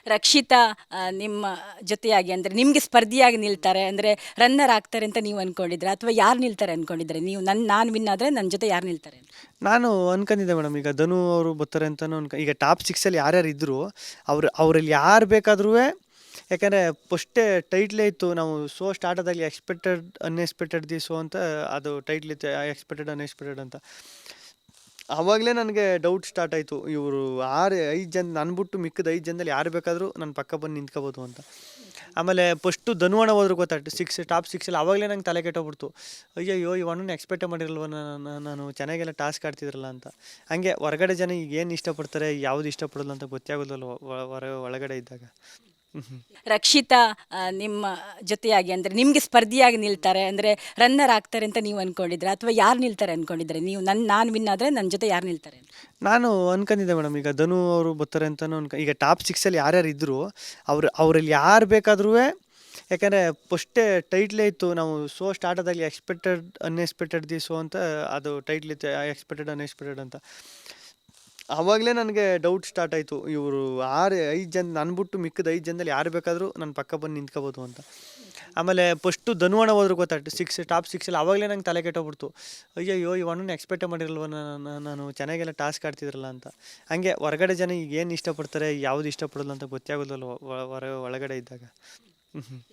ರಕ್ಷಿತಾ ನಿಮ್ಮ ಜೊತೆಯಾಗಿ ಅಂದರೆ ನಿಮಗೆ ಸ್ಪರ್ಧಿಯಾಗಿ ನಿಲ್ತಾರೆ ಅಂದರೆ ರನ್ನರ್ ಆಗ್ತಾರೆ ಅಂತ ನೀವು ಅನ್ಕೊಂಡಿದ್ರೆ ಅಥವಾ ಯಾರು ನಿಲ್ತಾರೆ ಅನ್ಕೊಂಡಿದ್ರೆ ನೀವು ನಾನು ವಿನ್ ಆದರೆ ನನ್ನ ಜೊತೆ ಯಾರು ನಿಲ್ತಾರೆ ಅಂತ? ನಾನು ಅನ್ಕೊಂಡಿದ್ದೆ ಮೇಡಮ್, ಈಗ ಧನು ಅವರು ಬರ್ತಾರೆ ಅಂತಲೂ ಈಗ ಟಾಪ್ ಸಿಕ್ಸಲ್ಲಿ ಯಾರ್ಯಾರು ಇದ್ದರು ಅವರಲ್ಲಿ ಯಾರು ಬೇಕಾದ್ರೂ, ಯಾಕಂದರೆ ಫಸ್ಟೇ ಟೈಟ್ಲೇ ಇತ್ತು. ನಾವು ಶೋ ಸ್ಟಾರ್ಟ್ ಆದಾಗಲಿ ಎಕ್ಸ್ಪೆಕ್ಟೆಡ್ ಅನ್ಎಕ್ಸ್ಪೆಕ್ಟೆಡ್ ದಿ ಶೋ ಅಂತ ಅದು ಟೈಟ್ಲ್ ಇತ್ತು, ಎಕ್ಸ್ಪೆಕ್ಟೆಡ್ ಅನ್ಎಕ್ಸ್ಪೆಕ್ಟೆಡ್ ಅಂತ. ಆವಾಗಲೇ ನನಗೆ ಡೌಟ್ ಸ್ಟಾರ್ಟ್ ಆಯಿತು, ಇವರು 5 ಜನ ನಾನು ಬಿಟ್ಟು ಮಿಕ್ಕಿದ 5 ಜನದಲ್ಲಿ ಯಾರು ಬೇಕಾದರೂ ನನ್ನ ಪಕ್ಕ ಬಂದು ನಿಂತ್ಕೋಬೋದು ಅಂತ. ಆಮೇಲೆ ಫಸ್ಟು ಧನುವಣ ಹೋದ್ರು ಗೊತ್ತಾಯ್ತು ಟಾಪ್ ಸಿಕ್ಸಲ್ಲಿ. ಆವಾಗಲೇ ನಂಗೆ ತಲೆ ಕೆಟ್ಟೋಗ್ಬಿಡ್ತು, ಅಯ್ಯಯ್ಯೋ ಇವನನ್ನು ಎಕ್ಸ್ಪೆಕ್ಟೇ ಮಾಡಿರಲ್ವ ನಾನು ಚೆನ್ನಾಗೆಲ್ಲ ಟಾಸ್ಕ್ ಆಡ್ತಿದ್ರಲ್ಲ ಅಂತ. ಹಂಗೆ ಹೊರಗಡೆ ಜನ ಈಗ ಏನು ಇಷ್ಟಪಡ್ತಾರೆ ಯಾವುದು ಇಷ್ಟಪಡೋಲ್ಲ ಅಂತ ಗೊತ್ತೇ ಆಗೋದಿಲ್ಲ ಒಳಗಡೆ ಇದ್ದಾಗ. ರಕ್ಷಿತಾ ನಿಮ್ಮ ಜೊತೆಯಾಗಿ ಅಂದರೆ ನಿಮಗೆ ಸ್ಪರ್ಧಿಯಾಗಿ ನಿಲ್ತಾರೆ ಅಂದರೆ ರನ್ನರ್ ಆಗ್ತಾರೆ ಅಂತ ನೀವು ಅನ್ಕೊಂಡಿದ್ರೆ ಅಥವಾ ಯಾರು ನಿಲ್ತಾರೆ ಅನ್ಕೊಂಡಿದ್ರೆ ನೀವು ನಾನು ವಿನ್ ಆದರೆ ನನ್ನ ಜೊತೆ ಯಾರು ನಿಲ್ತಾರೆ ಅಂತ? ನಾನು ಅನ್ಕೊಂಡಿದ್ದೆ ಮೇಡಮ್, ಈಗ ಧನು ಅವರು ಬರ್ತಾರೆ ಅಂತಲೂ ಈಗ ಟಾಪ್ ಸಿಕ್ಸಲ್ಲಿ ಯಾರ್ಯಾರು ಇದ್ದರು ಅವರಲ್ಲಿ ಯಾರು ಬೇಕಾದ್ರೂ, ಯಾಕಂದರೆ ಫಸ್ಟೇ ಟೈಟ್ಲೇ ಇತ್ತು. ನಾವು ಶೋ ಸ್ಟಾರ್ಟ್ ಆದಾಗಲಿ ಎಕ್ಸ್ಪೆಕ್ಟೆಡ್ ಅನ್ಎಕ್ಸ್ಪೆಕ್ಟೆಡ್ ದಿ ಶೋ ಅಂತ ಅದು ಟೈಟ್ಲ್ ಇತ್ತು, ಎಕ್ಸ್ಪೆಕ್ಟೆಡ್ ಅನ್ಎಕ್ಸ್ಪೆಕ್ಟೆಡ್ ಅಂತ. ಆವಾಗಲೇ ನನಗೆ ಡೌಟ್ ಸ್ಟಾರ್ಟ್ ಆಯಿತು, ಇವರು 5 ಜನ ನಾನು ಬಿಟ್ಟು ಮಿಕ್ಕಿದ 5 ಜನದಲ್ಲಿ ಯಾರು ಬೇಕಾದರೂ ನನ್ನ ಪಕ್ಕ ಬಂದು ನಿಂತ್ಕೋಬೋದು ಅಂತ. ಆಮೇಲೆ ಫಸ್ಟು ಧನುವಣ ಹೋದ್ರು ಗೊತ್ತಾಯ್ತು ಟಾಪ್ ಸಿಕ್ಸಲ್ಲಿ. ಆವಾಗಲೇ ನಂಗೆ ತಲೆ ಕೆಟ್ಟೋಗ್ಬಿಡ್ತು, ಅಯ್ಯಯ್ಯೋ ಇವನನ್ನು ಎಕ್ಸ್ಪೆಕ್ಟೇ ಮಾಡಿರಲ್ವ ನಾನು ಚೆನ್ನಾಗೆಲ್ಲ ಟಾಸ್ಕ್ ಆಡ್ತಿದ್ರಲ್ಲ ಅಂತ. ಹಂಗೆ ಹೊರಗಡೆ ಜನ ಈಗ ಏನು ಇಷ್ಟಪಡ್ತಾರೆ ಯಾವುದು ಇಷ್ಟಪಡೋಲ್ಲ ಅಂತ ಗೊತ್ತೇ ಆಗೋದಿಲ್ಲ ಒಳಗಡೆ ಇದ್ದಾಗ.